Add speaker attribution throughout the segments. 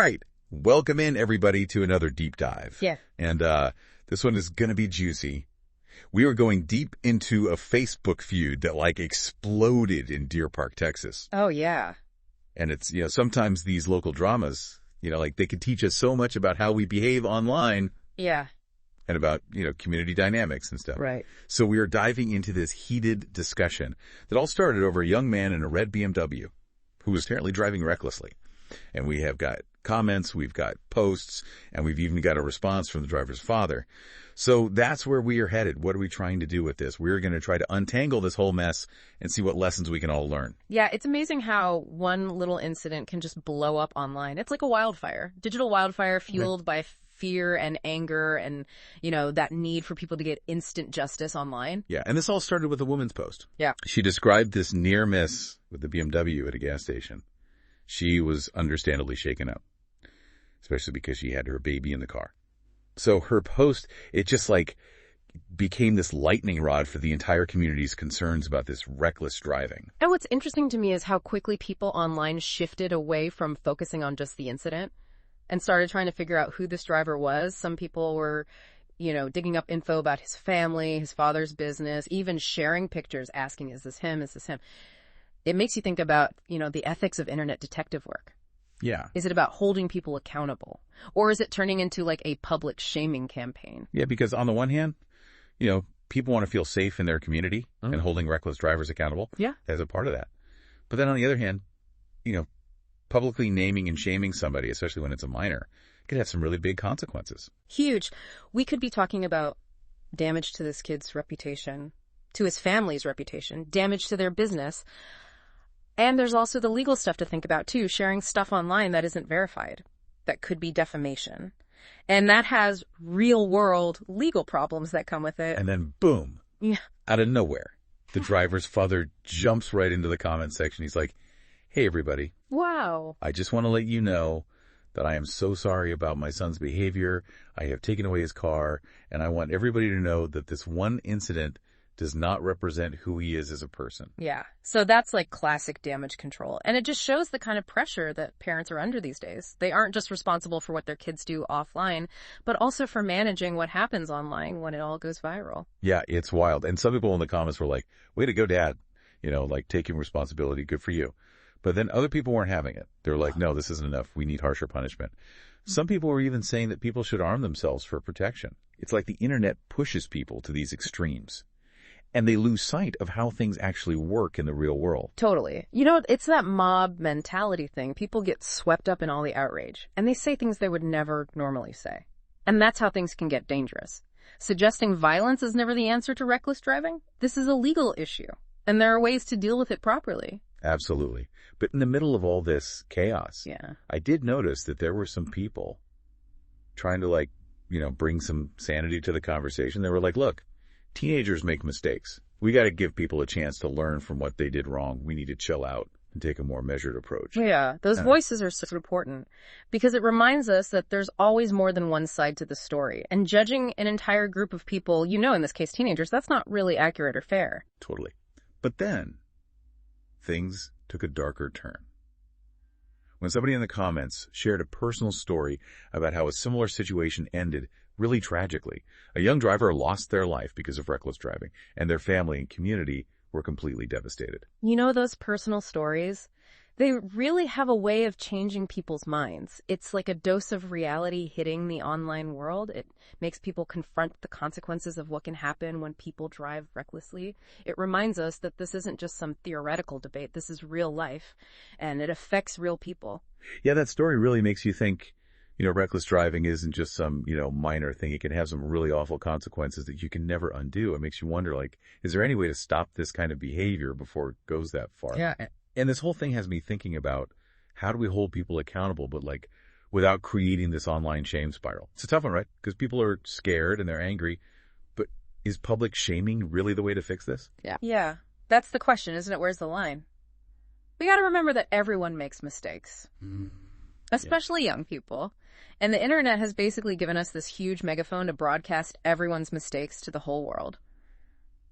Speaker 1: right. Welcome in, everybody, to another deep dive.
Speaker 2: Yeah.
Speaker 1: And this one is going to be juicy. We are going deep into a Facebook feud that, exploded in Deer Park, Texas.
Speaker 2: Oh, yeah.
Speaker 1: And it's, sometimes these local dramas, they can teach us so much about how we behave online.
Speaker 2: Yeah.
Speaker 1: And about, community dynamics and stuff.
Speaker 2: Right.
Speaker 1: So we are diving into this heated discussion that all started over a young man in a red BMW who was apparently driving recklessly. And we have got comments, we've got posts, and we've even got a response from the driver's father. So that's where we are headed. What are we trying to do with this? We're going to try to untangle this whole mess and see what lessons we can all learn.
Speaker 2: Yeah, it's amazing how one little incident can just blow up online. It's like a wildfire, digital wildfire fueled by fear and anger and, that need for people to get instant justice online.
Speaker 1: Yeah, and this all started with a woman's post.
Speaker 2: Yeah.
Speaker 1: She described this near miss with the BMW at a gas station. She was understandably shaken up, especially because she had her baby in the car. So her post, it just became this lightning rod for the entire community's concerns about this reckless driving.
Speaker 2: And what's interesting to me is how quickly people online shifted away from focusing on just the incident and started trying to figure out who this driver was. Some people were, digging up info about his family, his father's business, even sharing pictures, asking, is this him? Is this him? It makes you think about, the ethics of internet detective work.
Speaker 1: Yeah.
Speaker 2: Is it about holding people accountable? Or is it turning into a public shaming campaign?
Speaker 1: Yeah, because on the one hand, people want to feel safe in their community and holding reckless drivers accountable.
Speaker 2: Yeah.
Speaker 1: As a part of that. But then on the other hand, publicly naming and shaming somebody, especially when it's a minor, could have some really big consequences.
Speaker 2: Huge. We could be talking about damage to this kid's reputation, to his family's reputation, damage to their business. And there's also the legal stuff to think about, too, sharing stuff online that isn't verified. That could be defamation. And that has real-world legal problems that come with it.
Speaker 1: And then, boom,
Speaker 2: yeah,
Speaker 1: out of nowhere, the driver's father jumps right into the comment section. He's like, hey, everybody.
Speaker 2: Wow.
Speaker 1: I just want to let you know that I am so sorry about my son's behavior. I have taken away his car, and I want everybody to know that this one incident does not represent who he is as a person.
Speaker 2: Yeah. So that's classic damage control. And it just shows the kind of pressure that parents are under these days. They aren't just responsible for what their kids do offline, but also for managing what happens online when it all goes viral.
Speaker 1: Yeah, it's wild. And some people in the comments were like, way to go, Dad. Taking responsibility. Good for you. But then other people weren't having it. They're like, no, this isn't enough. We need harsher punishment. Some people were even saying that people should arm themselves for protection. It's like the internet pushes people to these extremes. And they lose sight of how things actually work in the real world.
Speaker 2: Totally. It's that mob mentality thing. People get swept up in all the outrage, and they say things they would never normally say. And that's how things can get dangerous. Suggesting violence is never the answer to reckless driving? This is a legal issue, and there are ways to deal with it properly.
Speaker 1: Absolutely. But in the middle of all this chaos,
Speaker 2: yeah,
Speaker 1: I did notice that there were some people trying to bring some sanity to the conversation. They were like, look, teenagers make mistakes. We got to give people a chance to learn from what they did wrong. We need to chill out and take a more measured approach.
Speaker 2: Yeah, those voices are so important because it reminds us that there's always more than one side to the story. And judging an entire group of people, in this case teenagers, that's not really accurate or fair.
Speaker 1: Totally. But then things took a darker turn. When somebody in the comments shared a personal story about how a similar situation ended really tragically. A young driver lost their life because of reckless driving, and their family and community were completely devastated.
Speaker 2: Those personal stories, they really have a way of changing people's minds. It's like a dose of reality hitting the online world. It makes people confront the consequences of what can happen when people drive recklessly. It reminds us that this isn't just some theoretical debate. This is real life, and it affects real people.
Speaker 1: Yeah, that story really makes you think, reckless driving isn't just some, minor thing. It can have some really awful consequences that you can never undo. It makes you wonder, is there any way to stop this kind of behavior before it goes that far?
Speaker 2: Yeah.
Speaker 1: And this whole thing has me thinking about how do we hold people accountable, but without creating this online shame spiral. It's a tough one, right? Because people are scared and they're angry. But is public shaming really the way to fix this?
Speaker 2: Yeah. Yeah. That's the question, isn't it? Where's the line? We got to remember that everyone makes mistakes, especially young people. And the internet has basically given us this huge megaphone to broadcast everyone's mistakes to the whole world.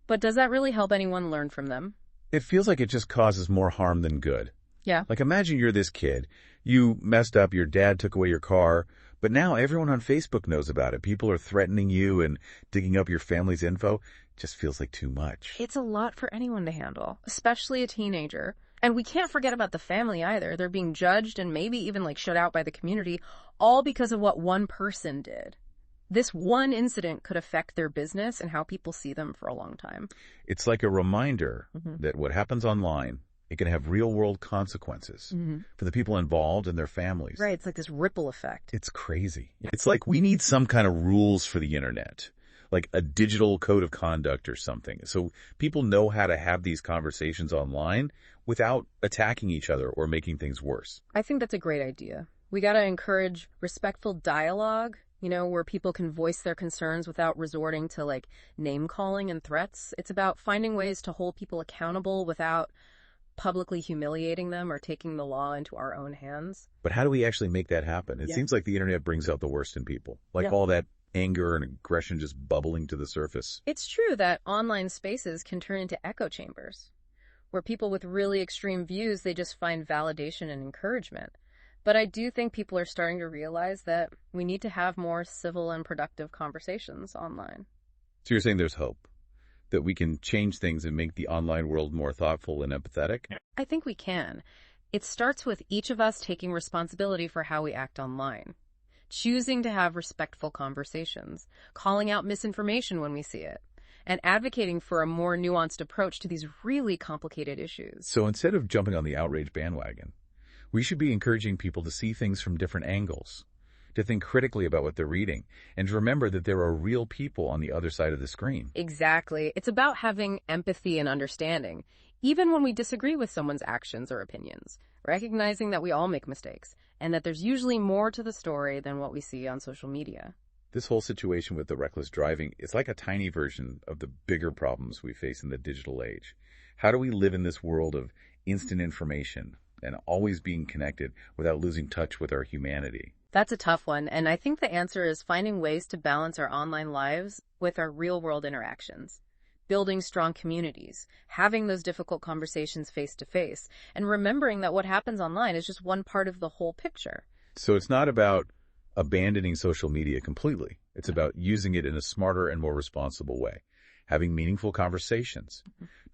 Speaker 2: But does that really help anyone learn from them?
Speaker 1: It feels like it just causes more harm than good.
Speaker 2: Yeah.
Speaker 1: Like imagine you're this kid. You messed up, your dad took away your car, but now everyone on Facebook knows about it. People are threatening you and digging up your family's info. Just feels like too much.
Speaker 2: It's a lot for anyone to handle, especially a teenager. And we can't forget about the family either. They're being judged and maybe even like shut out by the community, all because of what one person did. This one incident could affect their business and how people see them for a long time.
Speaker 1: It's like a reminder that what happens online, it can have real-world consequences for the people involved and their families.
Speaker 2: Right, it's like this ripple effect.
Speaker 1: It's crazy. It's like we need some kind of rules for the internet, like a digital code of conduct or something, so people know how to have these conversations online without attacking each other or making things worse.
Speaker 2: I think that's a great idea. We got to encourage respectful dialogue, where people can voice their concerns without resorting to like name calling and threats. It's about finding ways to hold people accountable without publicly humiliating them or taking the law into our own hands.
Speaker 1: But how do we actually make that happen? It seems like the internet brings out the worst in people, like all that anger and aggression just bubbling to the surface.
Speaker 2: It's true that online spaces can turn into echo chambers, where people with really extreme views, they just find validation and encouragement. But I do think people are starting to realize that we need to have more civil and productive conversations online.
Speaker 1: So you're saying there's hope that we can change things and make the online world more thoughtful and empathetic?
Speaker 2: I think we can. It starts with each of us taking responsibility for how we act online, choosing to have respectful conversations, calling out misinformation when we see it, and advocating for a more nuanced approach to these really complicated issues.
Speaker 1: So instead of jumping on the outrage bandwagon, we should be encouraging people to see things from different angles, to think critically about what they're reading, and to remember that there are real people on the other side of the screen.
Speaker 2: Exactly. It's about having empathy and understanding, even when we disagree with someone's actions or opinions, recognizing that we all make mistakes, and that there's usually more to the story than what we see on social media.
Speaker 1: This whole situation with the reckless driving is like a tiny version of the bigger problems we face in the digital age. How do we live in this world of instant information and always being connected without losing touch with our humanity?
Speaker 2: That's a tough one, and I think the answer is finding ways to balance our online lives with our real-world interactions, building strong communities, having those difficult conversations face-to-face, and remembering that what happens online is just one part of the whole picture.
Speaker 1: So it's not about abandoning social media completely. It's about using it in a smarter and more responsible way, having meaningful conversations,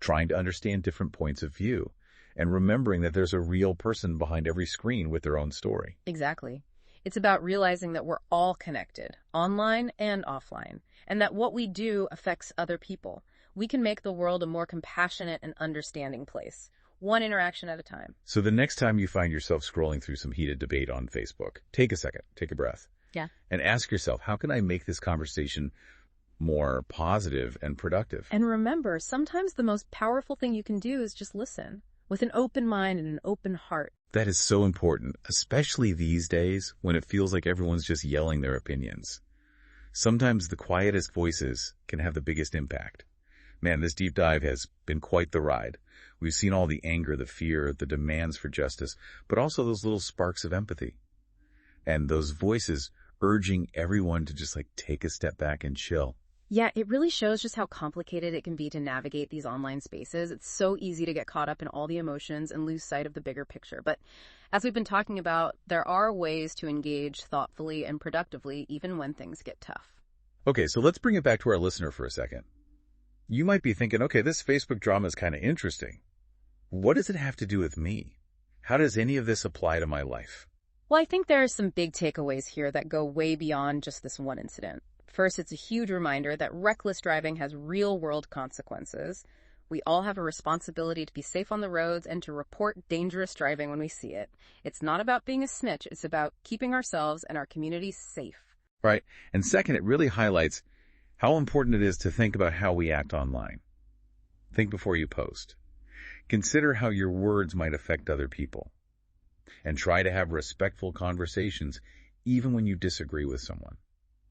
Speaker 1: trying to understand different points of view, and remembering that there's a real person behind every screen with their own story.
Speaker 2: Exactly. It's about realizing that we're all connected, online and offline, and that what we do affects other people. We can make the world a more compassionate and understanding place, one interaction at a time.
Speaker 1: So the next time you find yourself scrolling through some heated debate on Facebook, take a second, take a breath.
Speaker 2: Yeah.
Speaker 1: And ask yourself, how can I make this conversation more positive and productive?
Speaker 2: And remember, sometimes the most powerful thing you can do is just listen, with an open mind and an open heart.
Speaker 1: That is so important, especially these days when it feels like everyone's just yelling their opinions. Sometimes the quietest voices can have the biggest impact. Man, this deep dive has been quite the ride. We've seen all the anger, the fear, the demands for justice, but also those little sparks of empathy. And those voices urging everyone to just take a step back and chill.
Speaker 2: Yeah, it really shows just how complicated it can be to navigate these online spaces. It's so easy to get caught up in all the emotions and lose sight of the bigger picture. But as we've been talking about, there are ways to engage thoughtfully and productively even when things get tough.
Speaker 1: Okay, so let's bring it back to our listener for a second. You might be thinking, okay, this Facebook drama is kind of interesting. What does it have to do with me? How does any of this apply to my life?
Speaker 2: Well, I think there are some big takeaways here that go way beyond just this one incident. First, it's a huge reminder that reckless driving has real-world consequences. We all have a responsibility to be safe on the roads and to report dangerous driving when we see it. It's not about being a snitch. It's about keeping ourselves and our communities safe.
Speaker 1: Right. And second, it really highlights how important it is to think about how we act online. Think before you post. Consider how your words might affect other people. And try to have respectful conversations even when you disagree with someone.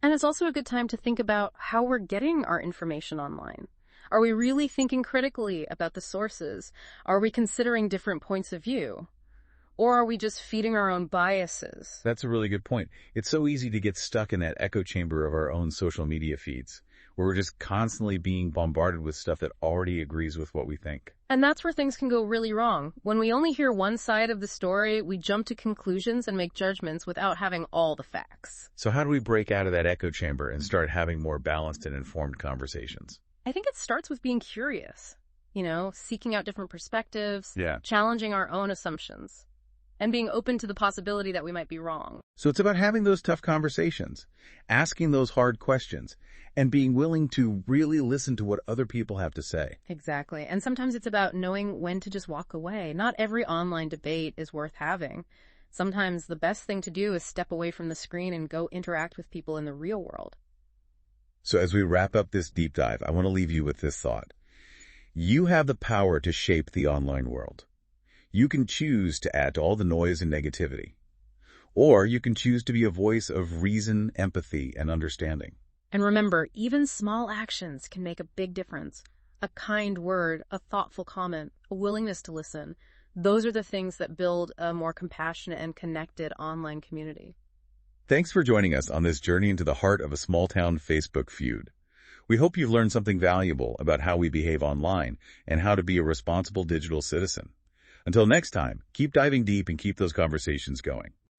Speaker 2: And it's also a good time to think about how we're getting our information online. Are we really thinking critically about the sources? Are we considering different points of view? Or are we just feeding our own biases?
Speaker 1: That's a really good point. It's so easy to get stuck in that echo chamber of our own social media feeds, where we're just constantly being bombarded with stuff that already agrees with what we think.
Speaker 2: And that's where things can go really wrong. When we only hear one side of the story, we jump to conclusions and make judgments without having all the facts.
Speaker 1: So how do we break out of that echo chamber and start having more balanced and informed conversations?
Speaker 2: I think it starts with being curious, seeking out different perspectives,
Speaker 1: Yeah.
Speaker 2: challenging our own assumptions, and being open to the possibility that we might be wrong.
Speaker 1: So it's about having those tough conversations, asking those hard questions, and being willing to really listen to what other people have to say.
Speaker 2: Exactly. And sometimes it's about knowing when to just walk away. Not every online debate is worth having. Sometimes the best thing to do is step away from the screen and go interact with people in the real world.
Speaker 1: So as we wrap up this deep dive, I want to leave you with this thought. You have the power to shape the online world. You can choose to add to all the noise and negativity. Or you can choose to be a voice of reason, empathy, and understanding.
Speaker 2: And remember, even small actions can make a big difference. A kind word, a thoughtful comment, a willingness to listen. Those are the things that build a more compassionate and connected online community.
Speaker 1: Thanks for joining us on this journey into the heart of a small-town Facebook feud. We hope you've learned something valuable about how we behave online and how to be a responsible digital citizen. Until next time, keep diving deep and keep those conversations going.